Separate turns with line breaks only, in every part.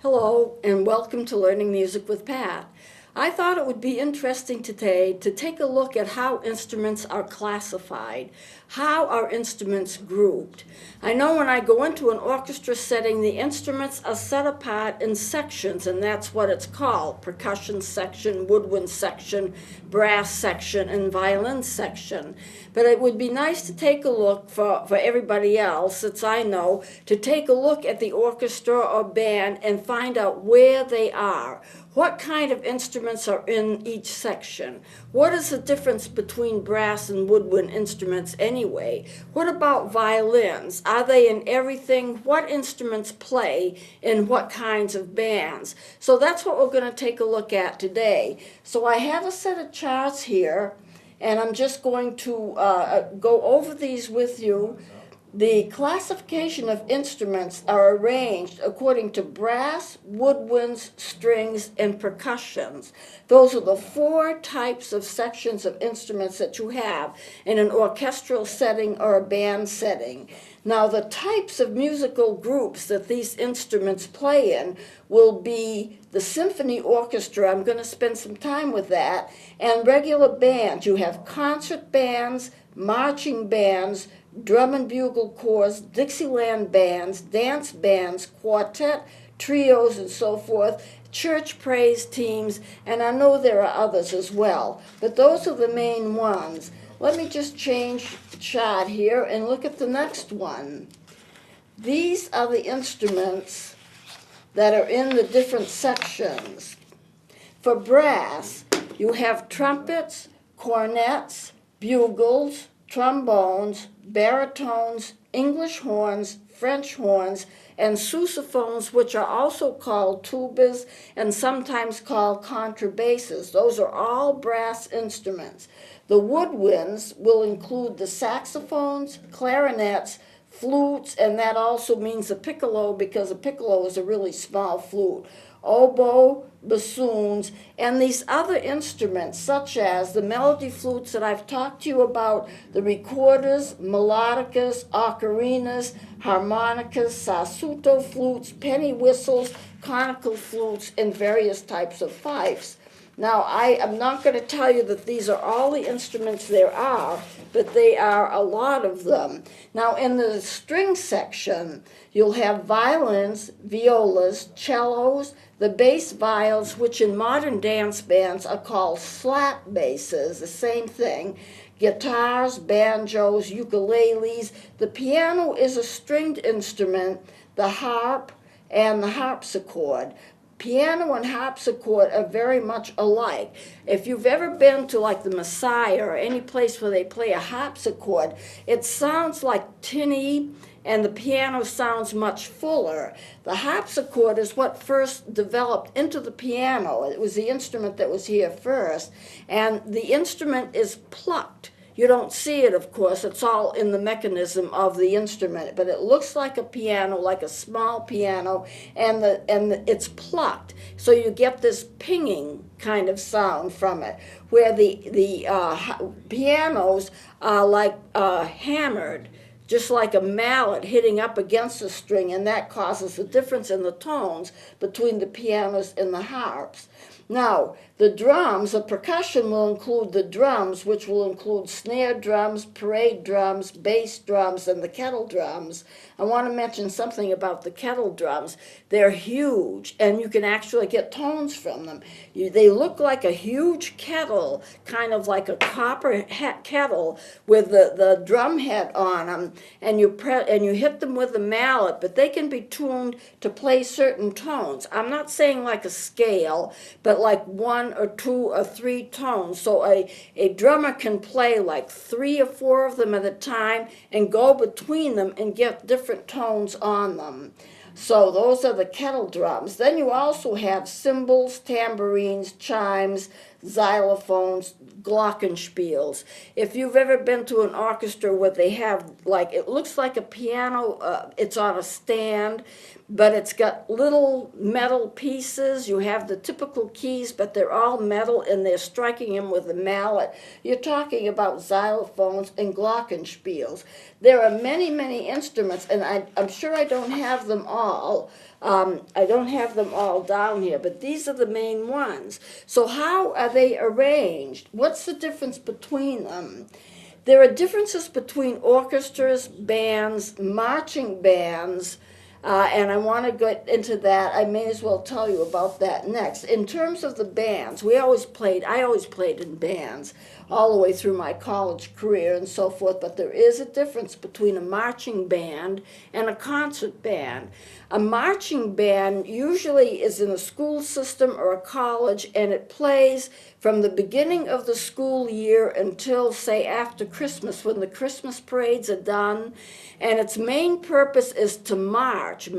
Hello, and welcome to Learning Music with Pat. I thought it would be interesting today to take a look at how instruments are classified, how are instruments grouped. I know when I go into an orchestra setting, the instruments are set apart in sections, and that's what it's called: percussion section, woodwind section, brass section, and violin section. But it would be nice to take a look for everybody else, since I know, to take a look at the orchestra or band and find out where they are. What kind of instruments are in each section? What is the difference between brass and woodwind instruments anyway? What about violins? Are they in everything? What instruments play in what kinds of bands? So that's what we're going to take a look at today. So I have a set of charts here, and I'm just going to go over these with you. The classification of instruments are arranged according to brass, woodwinds, strings, and percussions. Those are the four types of sections of instruments that you have in an orchestral setting or a band setting. Now, the types of musical groups that these instruments play in will be the symphony orchestra. I'm going to spend some time with that. And regular bands. You have concert bands, marching bands, drum and bugle corps, Dixieland bands, dance bands, quartet, trios, and so forth, church praise teams, and I know there are others as well, but those are the main ones. Let me just change the chart here and look at the next one. These are the instruments that are in the different sections. For brass, you have trumpets, cornets, bugles, trombones, baritones, English horns, French horns, and sousaphones, which are also called tubas and sometimes called contrabasses. Those are all brass instruments. The woodwinds will include the saxophones, clarinets, flutes, and that also means a piccolo, because a piccolo is a really small flute, oboe, bassoons, and these other instruments such as the melody flutes that I've talked to you about, the recorders, melodicas, ocarinas, harmonicas, sassoto flutes, penny whistles, conical flutes, and various types of fifes. Now, I am not going to tell you that these are all the instruments there are, but they are a lot of them. Now, in the string section, you'll have violins, violas, cellos, the bass viols, which in modern dance bands are called slat basses, the same thing, guitars, banjos, ukuleles. The piano is a stringed instrument, the harp, and the harpsichord. Piano and harpsichord are very much alike. If you've ever been to like the Messiah or any place where they play a harpsichord, it sounds like tinny, and the piano sounds much fuller. The harpsichord is what first developed into the piano. It was the instrument that was here first, and the instrument is plucked. You don't see it, of course. It's all in the mechanism of the instrument, but it looks like a piano, like a small piano, and it's plucked. So you get this pinging kind of sound from it, where the pianos are like hammered, just like a mallet hitting up against a string, and that causes a difference in the tones between the pianos and the harps. Now, the drums, the percussion will include the drums, which will include snare drums, parade drums, bass drums, and the kettle drums. I want to mention something about the kettle drums. They're huge, and you can actually get tones from them. They look like a huge kettle, kind of like a copper kettle with the drum head on them, and you hit them with a mallet, but they can be tuned to play certain tones. I'm not saying like a scale, but like 1 or 2 or 3 tones. So a drummer can play like 3 or 4 of them at a time and go between them and get different tones on them. So those are the kettle drums. Then you also have cymbals, tambourines, chimes, xylophones, glockenspiels. If you've ever been to an orchestra where they have, like, it looks like a piano, it's on a stand, but it's got little metal pieces. You have the typical keys, but they're all metal, and they're striking them with a mallet. You're talking about xylophones and glockenspiels. There are many, many instruments, and I'm sure I don't have them all. I don't have them all down here, but these are the main ones. So how are they arranged? What's the difference between them? There are differences between orchestras, bands, marching bands, and I want to get into that. I may as well tell you about that next. In terms of the bands, I always played in bands all the way through my college career and so forth, but there is a difference between a marching band and a concert band. A marching band usually is in a school system or a college, and it plays from the beginning of the school year until, say, after Christmas, when the Christmas parades are done. And its main purpose is to march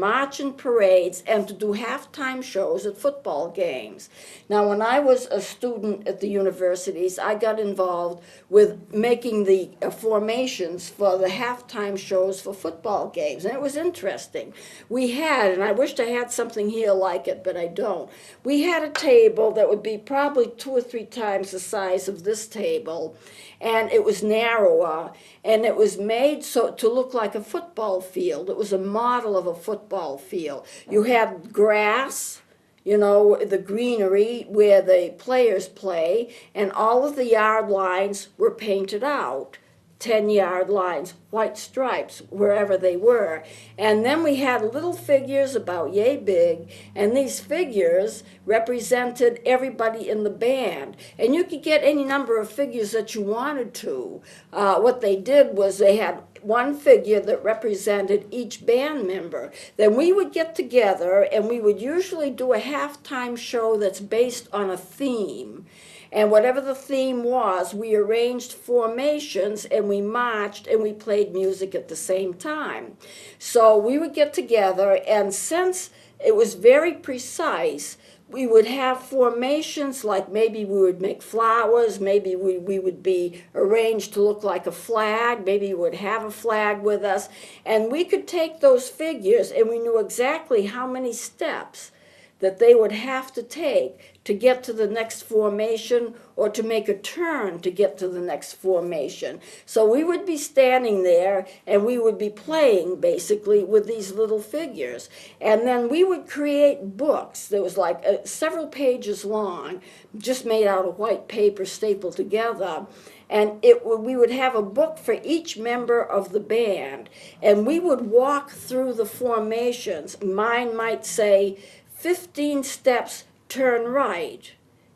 in parades, and to do halftime shows at football games. Now, when I was a student at the universities, I got involved with making the formations for the halftime shows for football games, and it was interesting. We had, and I wished I had something here like it, but I don't. We had a table that would be probably 2 or 3 times the size of this table, and it was narrower, and it was made so to look like a football field. It was a model of a football field. You had grass, the greenery where the players play, and all of the yard lines were painted out. 10-yard lines, white stripes, wherever they were. And then we had little figures about yay big, and these figures represented everybody in the band. And you could get any number of figures that you wanted to. What they did was they had one figure that represented each band member. Then we would get together, and we would usually do a halftime show that's based on a theme. And whatever the theme was, we arranged formations, and we marched, and we played music at the same time. So we would get together, and since it was very precise, we would have formations like maybe we would make flowers, maybe we would be arranged to look like a flag, maybe we would have a flag with us, and we could take those figures, and we knew exactly how many steps that they would have to take to get to the next formation, or to make a turn to get to the next formation. So we would be standing there, and we would be playing basically with these little figures. And then we would create books that was like several pages long, just made out of white paper stapled together. And we would have a book for each member of the band, and we would walk through the formations. Mine might say 15 steps, turn right,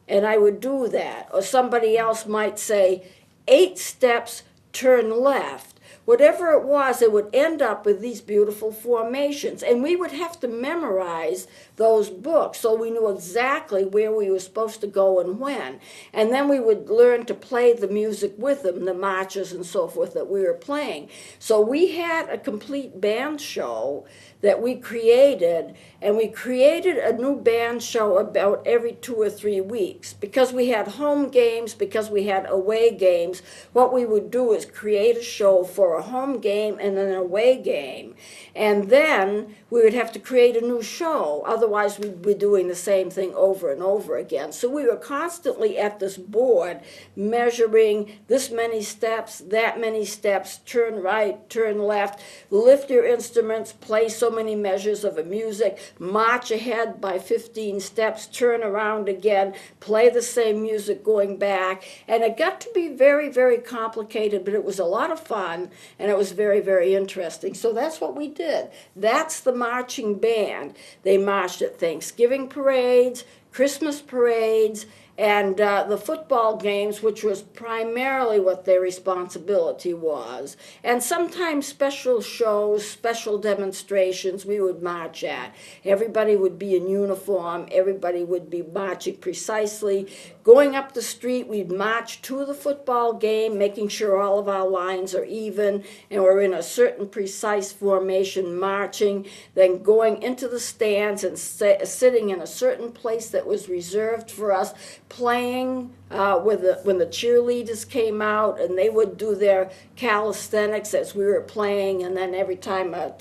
and I would do that. Or somebody else might say 8 steps, turn left. Whatever it was, it would end up with these beautiful formations. And we would have to memorize those books so we knew exactly where we were supposed to go and when. And then we would learn to play the music with them, the marches and so forth that we were playing. So we had a complete band show that we created, and we created a new band show about every 2 or 3 weeks. Because we had home games, because we had away games, what we would do is create a show for a home game and an away game. And then we would have to create a new show, otherwise we'd be doing the same thing over and over again. So we were constantly at this board measuring this many steps, that many steps, turn right, turn left, lift your instruments, play so many measures of a music, march ahead by 15 steps, turn around again, play the same music going back. And it got to be very, very complicated, but it was a lot of fun, and it was very, very interesting. So that's what we did. That's the marching band. They marched at Thanksgiving parades, Christmas parades, and the football games, which was primarily what their responsibility was. And sometimes special shows, special demonstrations we would march at. Everybody would be in uniform, everybody would be marching precisely. Going up the street, we'd march to the football game, making sure all of our lines are even, and we're in a certain precise formation marching, then going into the stands and sitting in a certain place that was reserved for us, playing when the cheerleaders came out, and they would do their calisthenics as we were playing, and then every time a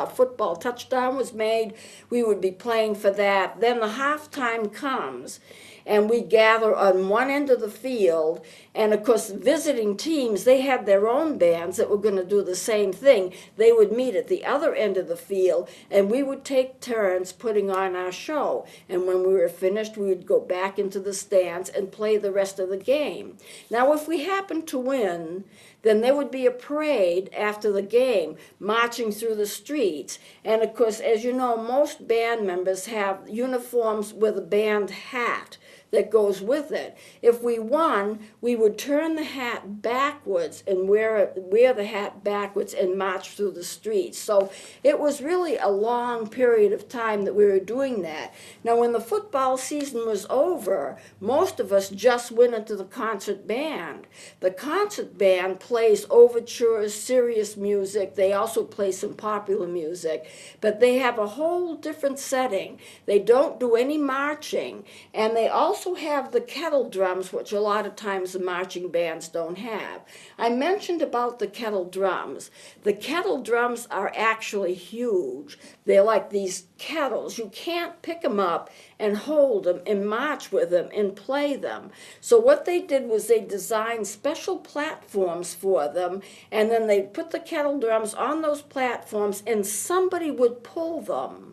football touchdown was made, we would be playing for that. Then the halftime comes, and we gather on one end of the field, and of course visiting teams, they had their own bands that were going to do the same thing. They would meet at the other end of the field, and we would take turns putting on our show, and when we were finished we would go back into the stands and play the rest of the game. Now if we happened to win, then there would be a parade after the game, marching through the streets. And of course, as you know, most band members have uniforms with a band hat that goes with it. If we won, we would turn the hat backwards and wear the hat backwards and march through the streets. So it was really a long period of time that we were doing that. Now, when the football season was over, most of us just went into the concert band. The concert band plays overtures, serious music. They also play some popular music, but they have a whole different setting. They don't do any marching, and they also have the kettle drums, which a lot of times the marching bands don't have. I mentioned about the kettle drums. The kettle drums are actually huge. They're like these kettles. You can't pick them up and hold them and march with them and play them. So what they did was they designed special platforms for them, and then they put the kettle drums on those platforms, and somebody would pull them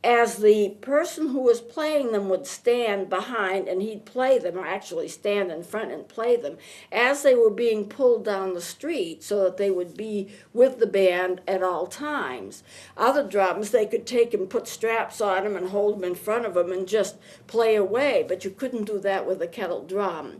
as the person who was playing them would stand behind, and he'd play them, or actually stand in front and play them, as they were being pulled down the street so that they would be with the band at all times. Other drums, they could take and put straps on them and hold them in front of them and just play away, but you couldn't do that with a kettle drum.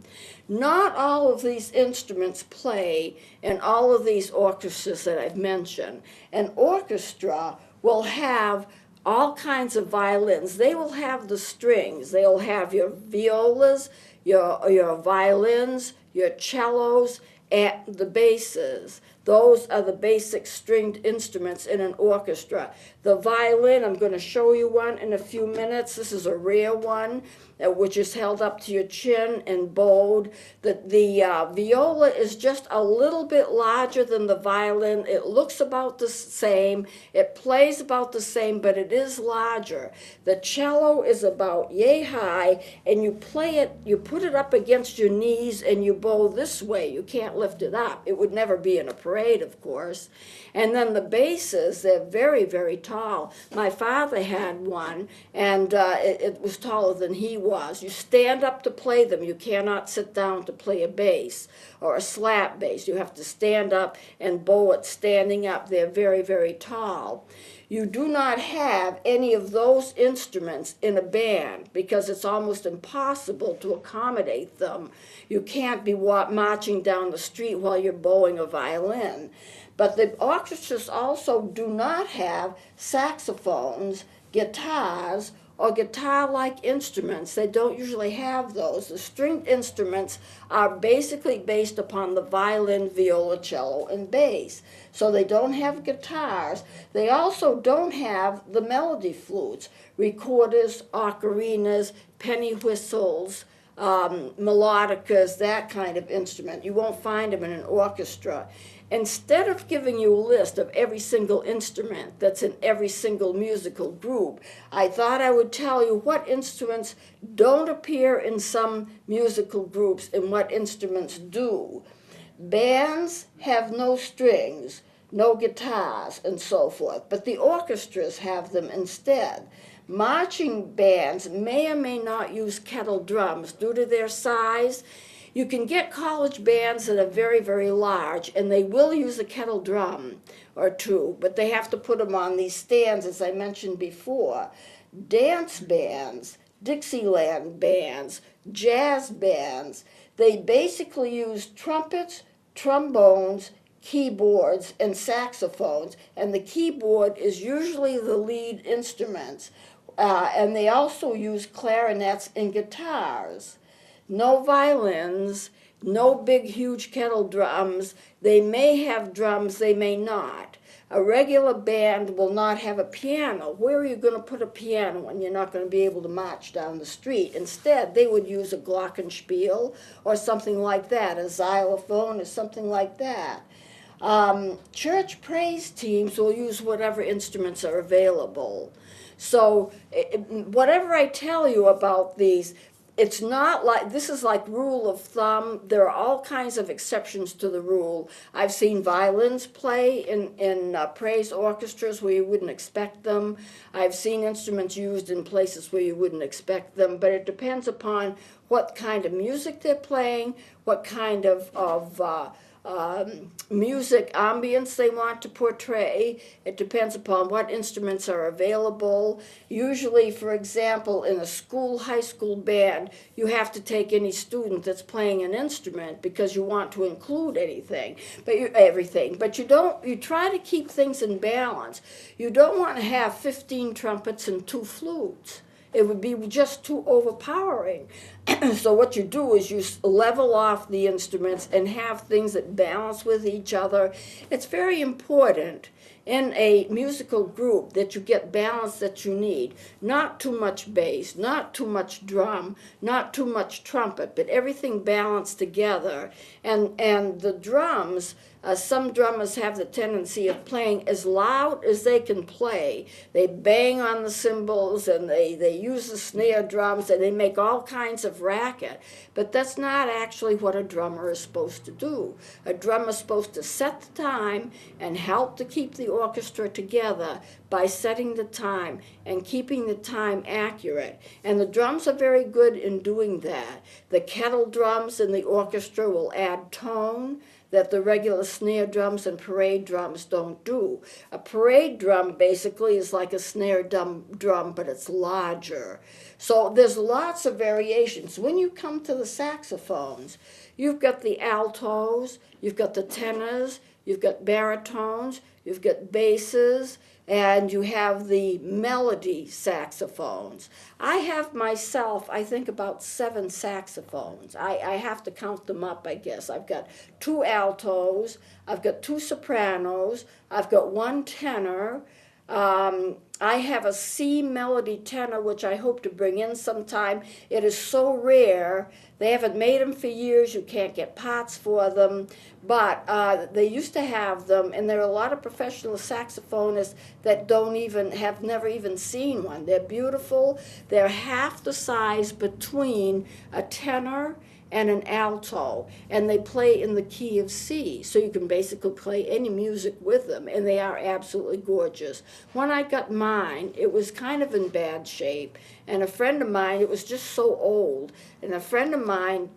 Not all of these instruments play in all of these orchestras that I've mentioned. An orchestra will have all kinds of violins. They will have the strings. They'll have your violas, your violins, your cellos, and the basses. Those are the basic stringed instruments in an orchestra. The violin, I'm going to show you one in a few minutes. This is a rare one, which is held up to your chin and bowed. The viola is just a little bit larger than the violin. It looks about the same. It plays about the same, but it is larger. The cello is about yay high, and you play it, you put it up against your knees, and you bow this way. You can't lift it up. It would never be in a parade, of course. And then the basses, they're very, very tall. My father had one, and it was taller than he was. You stand up to play them. You cannot sit down to play a bass or a slap bass. You have to stand up and bow it standing up. They're very, very tall. You do not have any of those instruments in a band because it's almost impossible to accommodate them. You can't be marching down the street while you're bowing a violin. But the orchestras also do not have saxophones, guitars, or guitar-like instruments. They don't usually have those. The stringed instruments are basically based upon the violin, viola, cello, and bass. So they don't have guitars. They also don't have the melody flutes, recorders, ocarinas, penny whistles, melodicas, that kind of instrument. You won't find them in an orchestra. Instead of giving you a list of every single instrument that's in every single musical group, I thought I would tell you what instruments don't appear in some musical groups and what instruments do. Bands have no strings, no guitars, and so forth, but the orchestras have them instead. Marching bands may or may not use kettle drums due to their size. You can get college bands that are very, very large, and they will use a kettle drum or two, but they have to put them on these stands, as I mentioned before. Dance bands, Dixieland bands, jazz bands, they basically use trumpets, trombones, keyboards, and saxophones, and the keyboard is usually the lead instrument, and they also use clarinets and guitars. No violins, no big, huge kettle drums. They may have drums, they may not. A regular band will not have a piano. Where are you going to put a piano when you're not going to be able to march down the street? Instead, they would use a glockenspiel or something like that, a xylophone or something like that. Church praise teams will use whatever instruments are available. So whatever I tell you about these, it's not like this is like rule of thumb. There are all kinds of exceptions to the rule. I've seen violins play in praise orchestras where you wouldn't expect them. I've seen instruments used in places where you wouldn't expect them, but it depends upon what kind of music they're playing, what kind of music ambience they want to portray. It depends upon what instruments are available. Usually, for example, in a high school band, you have to take any student that's playing an instrument because you want to include everything. But you try to keep things in balance. You don't want to have 15 trumpets and 2 flutes. It would be just too overpowering. So what you do is you level off the instruments and have things that balance with each other. It's very important in a musical group that you get balance that you need. Not too much bass, not too much drum, not too much trumpet, but everything balanced together. And the drums, some drummers have the tendency of playing as loud as they can play. They bang on the cymbals and they use the snare drums and they make all kinds of racket. But that's not actually what a drummer is supposed to do. A drummer is supposed to set the time and help to keep the orchestra together by setting the time and keeping the time accurate. And the drums are very good in doing that. The kettle drums in the orchestra will add tone that the regular snare drums and parade drums don't do. A parade drum basically is like a snare drum, but it's larger. So there's lots of variations. When you come to the saxophones, you've got the altos, you've got the tenors, you've got baritones, you've got basses, and you have the melody saxophones. I have myself, I think, about 7 saxophones. I have to count them up, I guess. I've got 2 altos, I've got 2 sopranos, I've got 1 tenor. I have a C melody tenor, which I hope to bring in sometime. It is so rare. They haven't made them for years. You can't get parts for them. But they used to have them, and there are a lot of professional saxophonists that have never even seen one. They're beautiful. They're half the size between a tenor and an alto, and they play in the key of C, so you can basically play any music with them, and they are absolutely gorgeous. When I got mine, it was kind of in bad shape, and a friend of mine, it was just so old, and a friend of mine,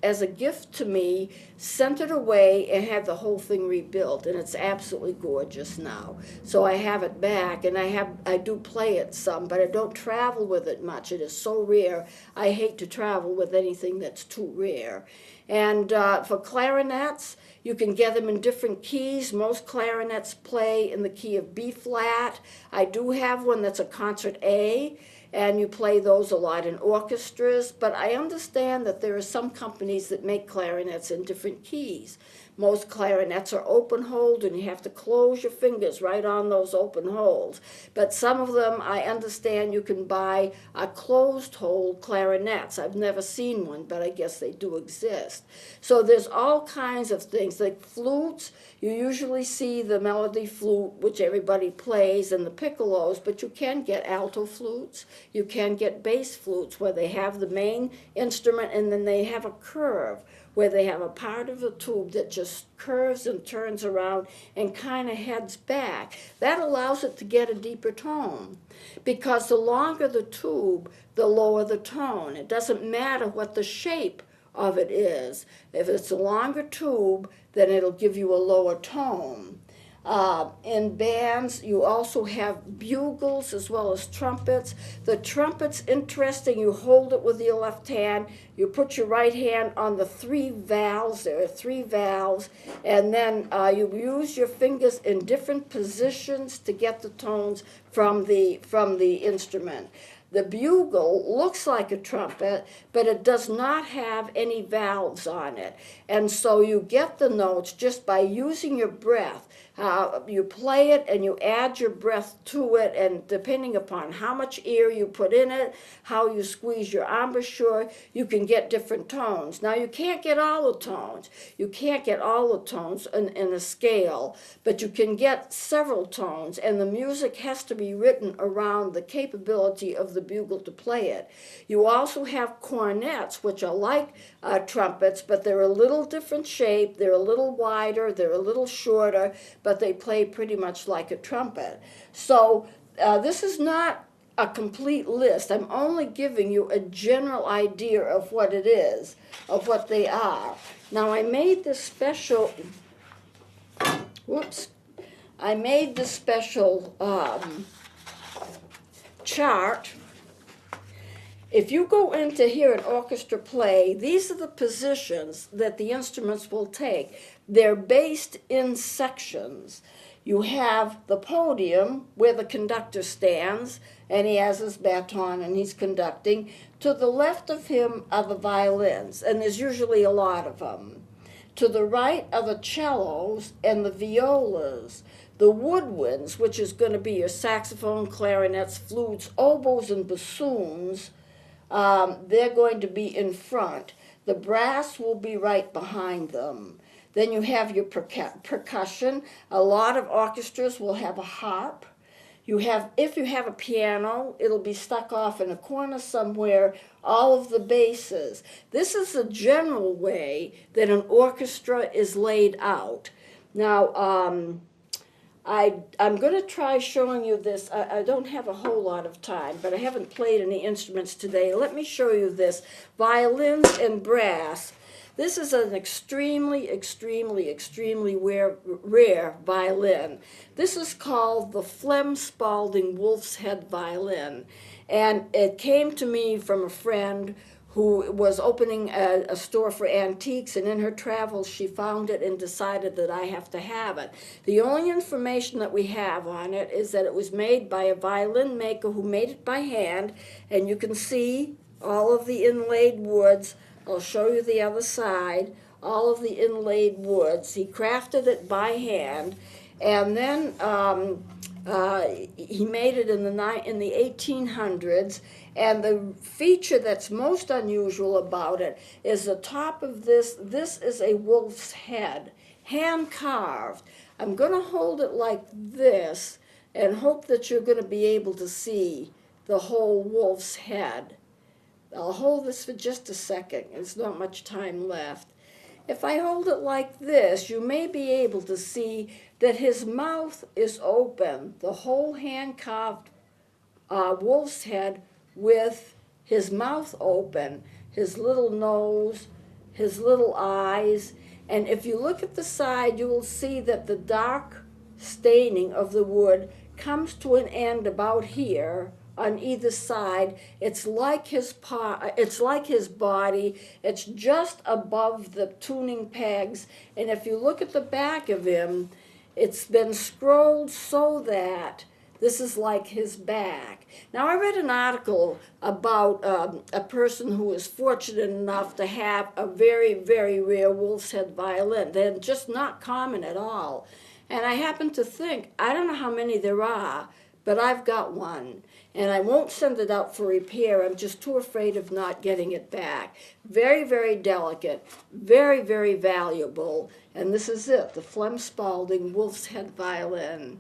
as a gift to me, sent it away and had the whole thing rebuilt, and it's absolutely gorgeous now. So I have it back, and I do play it some, but I don't travel with it much. It is so rare. I hate to travel with anything that's too rare. And for clarinets, you can get them in different keys. Most clarinets play in the key of B flat. I do have one that's a concert A, and you play those a lot in orchestras, but I understand that there are some companies that make clarinets in different keys. Most clarinets are open holed, and you have to close your fingers right on those open holes. But some of them, I understand you can buy closed hole clarinets. I've never seen one, but I guess they do exist. So there's all kinds of things. Like flutes, you usually see the melody flute, which everybody plays, and the piccolos, but you can get alto flutes. You can get bass flutes where they have the main instrument and then they have a curve, where they have a part of the tube that just curves and turns around and kind of heads back. That allows it to get a deeper tone, because the longer the tube, the lower the tone. It doesn't matter what the shape of it is. If it's a longer tube, then it'll give you a lower tone. In bands, you also have bugles as well as trumpets. The trumpet's interesting. You hold it with your left hand. You put your right hand on the 3 valves. There are 3 valves. And then you use your fingers in different positions to get the tones from the instrument. The bugle looks like a trumpet, but it does not have any valves on it. And so you get the notes just by using your breath. You play it and you add your breath to it, and depending upon how much air you put in it, how you squeeze your embouchure, you can get different tones. Now, you can't get all the tones. You can't get all the tones in a scale, but you can get several tones, and the music has to be written around the capability of the bugle to play it. You also have cornets, which are like trumpets, but they're a little different shape. They're a little wider, they're a little shorter, but they play pretty much like a trumpet. So this is not a complete list. I'm only giving you a general idea of what it is, of what they are. Now, I made this special, I made this special chart. If you go in to hear an orchestra play, these are the positions that the instruments will take. They're based in sections. You have the podium where the conductor stands, and he has his baton and he's conducting. To the left of him are the violins, and there's usually a lot of them. To the right are the cellos and the violas. The woodwinds, which is going to be your saxophone, clarinets, flutes, oboes, and bassoons, they're going to be in front. The brass will be right behind them. Then you have your percussion. A lot of orchestras will have a harp. If you have a piano, it'll be stuck off in a corner somewhere, all of the basses. This is a general way that an orchestra is laid out. Now, I'm going to try showing you this. I don't have a whole lot of time, but I haven't played any instruments today. Let me show you this. Violins and brass. This is an extremely, extremely, extremely rare violin. This is called the Flem Spalding Wolf's Head violin. And it came to me from a friend who was opening a store for antiques, and in her travels she found it and decided that I have to have it. The only information that we have on it is that it was made by a violin maker who made it by hand, and you can see all of the inlaid woods. I'll show you the other side, all of the inlaid woods. He crafted it by hand, and then he made it in the 1800s. And the feature that's most unusual about it is the top of this. This is a wolf's head, hand carved. I'm going to hold it like this and hope that you're going to be able to see the whole wolf's head. I'll hold this for just a second. There's not much time left. If I hold it like this, you may be able to see that his mouth is open, the whole hand-carved wolf's head with his mouth open, his little nose, his little eyes. And if you look at the side, you will see that the dark staining of the wood comes to an end about here on either side. It's like his body. It's just above the tuning pegs. And if you look at the back of him, it's been scrolled so that this is like his back. Now, I read an article about a person who was fortunate enough to have a very, very rare wolf's head violin. They're just not common at all. And I happen to think, I don't know how many there are, but I've got one. And I won't send it out for repair. I'm just too afraid of not getting it back. Very, very delicate, very, very valuable. And this is it, the Flem Spalding Wolf's Head violin.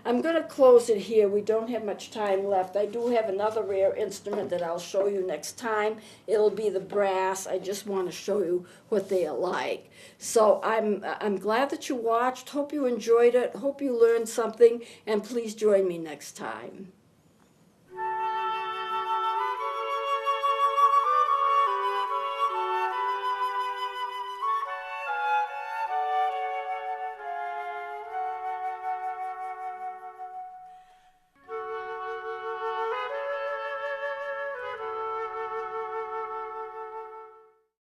I'm going to close it here. We don't have much time left. I do have another rare instrument that I'll show you next time. It'll be the brass. I just want to show you what they are like. So I'm glad that you watched. Hope you enjoyed it. Hope you learned something. And please join me next time.